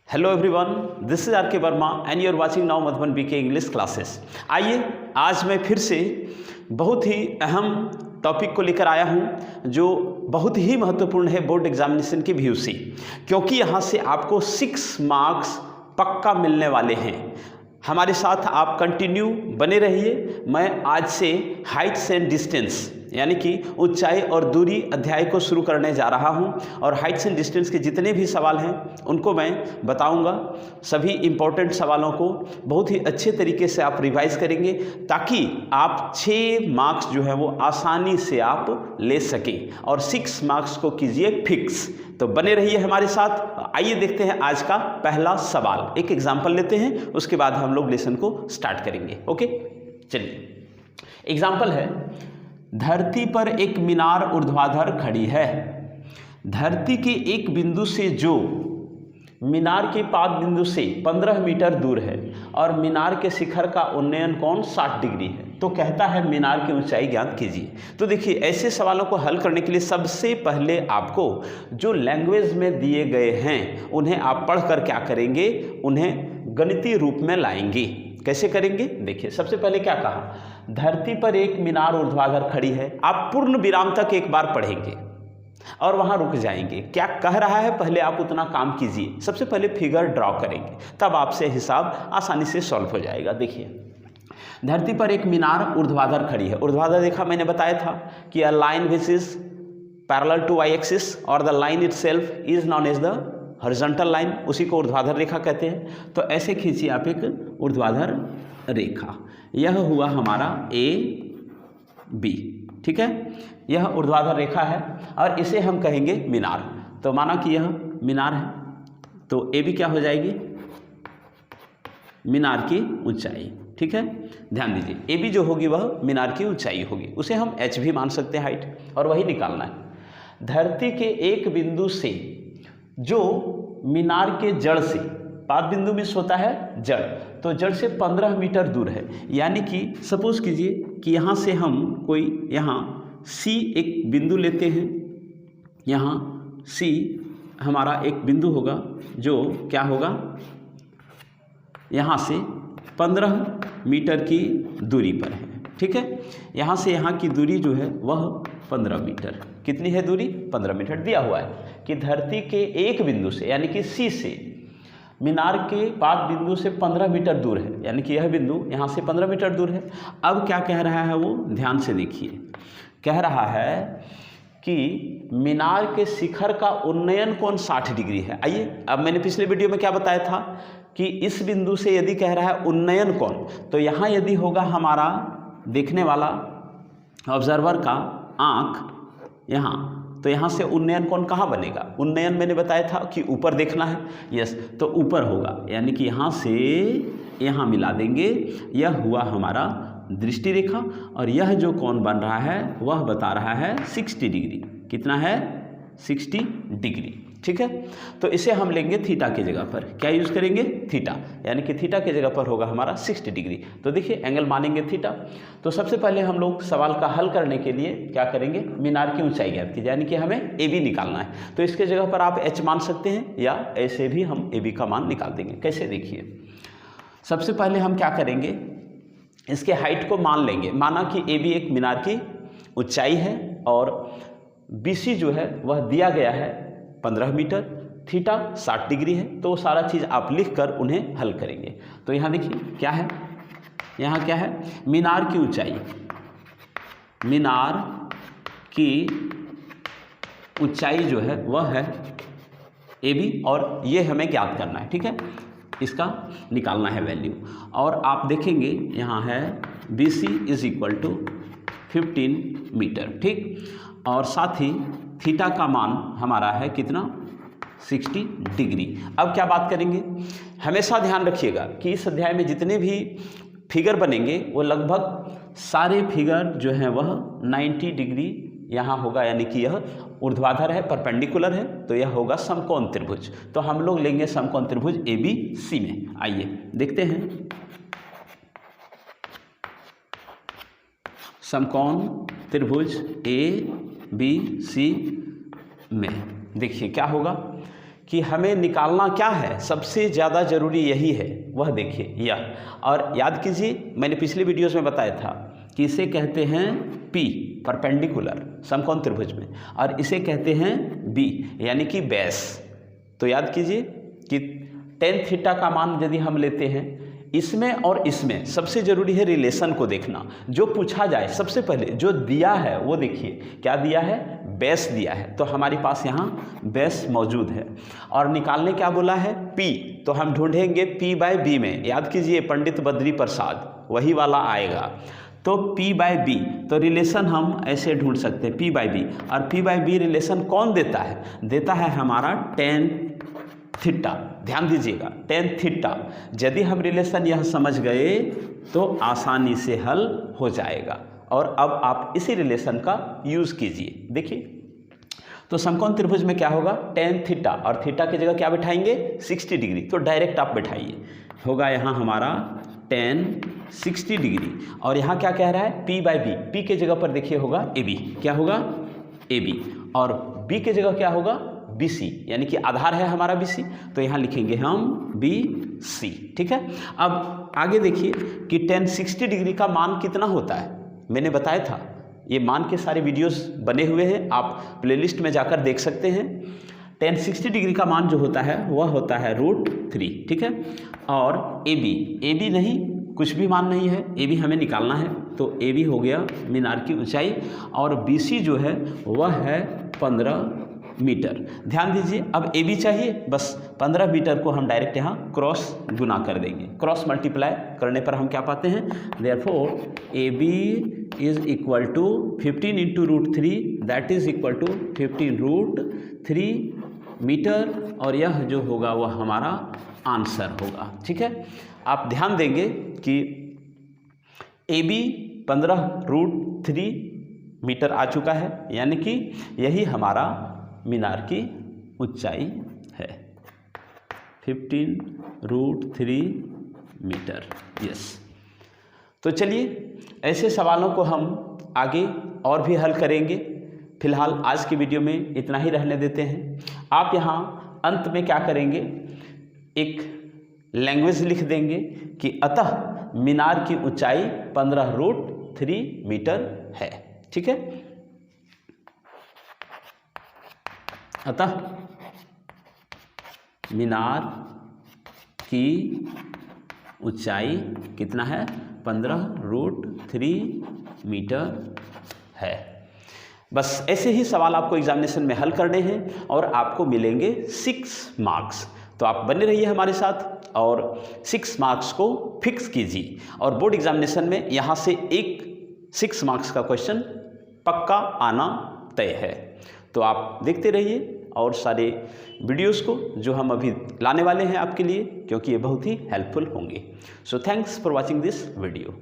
Hello everyone, this is R K Verma and you are watching now Madhuban BK English classes. आइए आज मैं फिर से बहुत ही अहम टॉपिक को लेकर आया हूं जो बहुत ही महत्वपूर्ण है बोर्ड एग्जामिनेशन के व्यू से, क्योंकि यहां से आपको 6 मार्क्स पक्का मिलने वाले हैं। हमारे साथ आप कंटिन्यू बने रहिए। मैं आज से हाइट्स एंड डिस्टेंस यानी कि ऊंचाई और दूरी अध्याय को शुरू करने जा रहा हूं और हाइट्स एंड डिस्टेंस के जितने भी सवाल हैं उनको मैं बताऊंगा। सभी इंपॉर्टेंट सवालों को बहुत ही अच्छे तरीके से आप रिवाइज करेंगे ताकि आप 6 मार्क्स जो है वो आसानी से आप ले सकें और 6 मार्क्स को कीजिए फिक्स। तो बने रहिए हमारे साथ। आइए देखते हैं आज का पहला सवाल। एक एग्जाम्पल लेते हैं, उसके बाद हम लोग लेसन को स्टार्ट करेंगे। ओके, चलिए। एग्जाम्पल है, धरती पर एक मीनार ऊर्ध्वाधर खड़ी है। धरती के एक बिंदु से जो मीनार के पाद बिंदु से 15 मीटर दूर है और मीनार के शिखर का उन्नयन कोण 60 डिग्री है, तो कहता है मीनार की ऊंचाई ज्ञात कीजिए। तो देखिए, ऐसे सवालों को हल करने के लिए सबसे पहले आपको जो लैंग्वेज में दिए गए हैं उन्हें आप पढ़कर क्या करेंगे, उन्हें गणितीय रूप में लाएंगे। कैसे करेंगे? देखिए, सबसे पहले क्या कहा, धरती पर एक मीनार ऊर्ध्वाधर खड़ी है। आप पूर्ण विराम तक एक बार पढ़ेंगे और वहां रुक जाएंगे। क्या कह रहा है पहले आप उतना काम कीजिए। सबसे पहले फिगर ड्रॉ करेंगे, तब आपसे हिसाब आसानी से सॉल्व हो जाएगा। देखिए, धरती पर एक मीनार ऊर्ध्वाधर खड़ी है। ऊर्ध्वाधर रेखा मैंने बताया था कि a line which is parallel to Y axis और the line itself is known as the horizontal line, उसी को ऊर्ध्वाधर रेखा कहते हैं। तो ऐसे खींचिए आप एक ऊर्ध्वाधर रेखा। यह हुआ हमारा ए बी, ठीक है। यह ऊर्ध्वाधर रेखा है और इसे हम कहेंगे मीनार। तो माना कि यह मीनार है, तो ए बी क्या हो जाएगी, मीनार की ऊंचाई, ठीक है। ध्यान दीजिए, ए बी जो होगी वह मीनार की ऊंचाई होगी, उसे हम एच भी मान सकते हैं, हाइट, और वही निकालना है। धरती के एक बिंदु से जो मीनार के जड़ से, पाद बिंदु में होता है जड़, तो जड़ से 15 मीटर दूर है। यानी कि सपोज कीजिए कि यहाँ से हम कोई यहाँ सी एक बिंदु लेते हैं। यहाँ सी हमारा एक बिंदु होगा जो क्या होगा, यहाँ से 15 मीटर की दूरी पर है, ठीक है। यहाँ से यहाँ की दूरी जो है वह 15 मीटर। कितनी है दूरी? 15 मीटर दिया हुआ है कि धरती के एक बिंदु से यानी कि सी से मीनार के पाद बिंदु से 15 मीटर दूर है, यानी कि यह बिंदु यहाँ से 15 मीटर दूर है। अब क्या कह रहा है वो, ध्यान से देखिए। कह रहा है कि मीनार के शिखर का उन्नयन कोण 60 डिग्री है। आइए, अब मैंने पिछले वीडियो में क्या बताया था कि इस बिंदु से यदि कह रहा है उन्नयन कोण, तो यहाँ यदि होगा हमारा देखने वाला ऑब्जर्वर का आँख यहाँ, तो यहाँ से उन्नयन कोण कहाँ बनेगा? उन्नयन मैंने बताया था कि ऊपर देखना है, यस, तो ऊपर होगा, यानी कि यहाँ से यहाँ मिला देंगे। यह हुआ हमारा दृष्टि रेखा और यह जो कोण बन रहा है वह बता रहा है 60 डिग्री। कितना है? 60 डिग्री, ठीक है। तो इसे हम लेंगे थीटा की जगह पर। क्या यूज़ करेंगे? थीटा, यानी कि थीटा की जगह पर होगा हमारा 60 डिग्री। तो देखिए, एंगल मानेंगे थीटा। तो सबसे पहले हम लोग सवाल का हल करने के लिए क्या करेंगे, मीनार की ऊंचाई ज्ञात कीजिए, यानी कि हमें ए बी निकालना है। तो इसके जगह पर आप एच मान सकते हैं या ऐसे भी हम ए बी का मान निकाल देंगे। कैसे? देखिए, सबसे पहले हम क्या करेंगे, इसके हाइट को मान लेंगे। माना कि ए बी एक मीनार की ऊंचाई है और बी सी जो है वह दिया गया है 15 मीटर, थीटा 60 डिग्री है। तो सारा चीज़ आप लिखकर उन्हें हल करेंगे। तो यहाँ देखिए क्या है, यहाँ क्या है, मीनार की ऊंचाई, मीनार की ऊंचाई जो है वह है ए बी और ये हमें ज्ञात करना है, ठीक है। इसका निकालना है वैल्यू। और आप देखेंगे यहाँ है B C is equal to 15 metre, ठीक। और साथ ही थीटा का मान हमारा है कितना? 60 डिग्री। अब क्या बात करेंगे, हमेशा ध्यान रखिएगा कि इस अध्याय में जितने भी फिगर बनेंगे वो लगभग सारे फिगर जो हैं वह 90 डिग्री यहाँ होगा, यानी कि यह ऊर्ध्वाधर है, परपेंडिकुलर है, तो यह होगा समकोण त्रिभुज। तो हम लोग लेंगे समकोण त्रिभुज ए बी सी में। आइए देखते हैं समकोण त्रिभुज ए बी सी में। देखिए क्या होगा कि हमें निकालना क्या है, सबसे ज़्यादा ज़रूरी यही है, वह देखिए यह। और याद कीजिए मैंने पिछले वीडियोस में बताया था कि इसे कहते हैं P परपेंडिकुलर समकोण त्रिभुज में, और इसे कहते हैं B यानी कि बेस। तो याद कीजिए कि tan थीटा का मान यदि हम लेते हैं इसमें और इसमें, सबसे ज़रूरी है रिलेशन को देखना। जो पूछा जाए सबसे पहले जो दिया है वो देखिए, क्या दिया है, बेस दिया है, तो हमारे पास यहाँ बेस मौजूद है। और निकालने क्या बोला है, P, तो हम ढूंढेंगे P/B में। याद कीजिए पंडित बद्री प्रसाद वही वाला आएगा, तो P/B, तो रिलेशन हम ऐसे ढूंढ सकते हैं P/B। और P/B रिलेशन कौन देता है, देता है हमारा tan थीटा। ध्यान दीजिएगा tan थीटा। यदि हम रिलेशन यह समझ गए तो आसानी से हल हो जाएगा। और अब आप इसी रिलेशन का यूज़ कीजिए। देखिए तो समकोण त्रिभुज में क्या होगा, tan थीटा, और थीटा की जगह क्या बिठाएंगे, 60 डिग्री, तो डायरेक्ट आप बिठाइए, होगा यहाँ हमारा tan 60 डिग्री। और यहाँ क्या कह रहा है, P/B, P के जगह पर देखिए होगा AB, क्या होगा AB, और B के जगह क्या होगा BC, यानी कि आधार है हमारा BC, तो यहाँ लिखेंगे हम BC। ठीक है, अब आगे देखिए कि tan 60 डिग्री का मान कितना होता है, मैंने बताया था, ये मान के सारे वीडियोस बने हुए हैं, आप प्लेलिस्ट में जाकर देख सकते हैं। tan 60 डिग्री का मान जो होता है वह होता है √3। ठीक है, और AB नहीं, कुछ भी मान नहीं है, AB हमें निकालना है, तो AB हो गया मीनार की ऊंचाई, और BC जो है वह है 15 मीटर। ध्यान दीजिए अब AB चाहिए, बस 15 मीटर को हम डायरेक्ट यहाँ क्रॉस गुना कर देंगे, क्रॉस मल्टीप्लाई करने पर हम क्या पाते हैं, therefore AB is equal to 15 into √3, that is equal to 15√3 metre, और यह जो होगा वह हमारा आंसर होगा। ठीक है, आप ध्यान देंगे कि AB 15√3 मीटर आ चुका है, यानी कि यही हमारा मीनार की ऊंचाई है, 15√3 मीटर। यस, तो चलिए ऐसे सवालों को हम आगे और भी हल करेंगे। फिलहाल आज की वीडियो में इतना ही रहने देते हैं। आप यहाँ अंत में क्या करेंगे, एक लैंग्वेज लिख देंगे कि अतः मीनार की ऊंचाई 15√3 मीटर है। ठीक है, अतः मीनार की ऊंचाई कितना है, 15√3 मीटर है। बस ऐसे ही सवाल आपको एग्जामिनेशन में हल करने हैं और आपको मिलेंगे 6 मार्क्स। तो आप बने रहिए हमारे साथ और 6 मार्क्स को फिक्स कीजिए, और बोर्ड एग्जामिनेशन में यहाँ से एक 6 मार्क्स का क्वेश्चन पक्का आना तय है। तो आप देखते रहिए और सारे वीडियोस को जो हम अभी लाने वाले हैं आपके लिए, क्योंकि ये बहुत ही हेल्पफुल होंगे। So thanks for watching this video.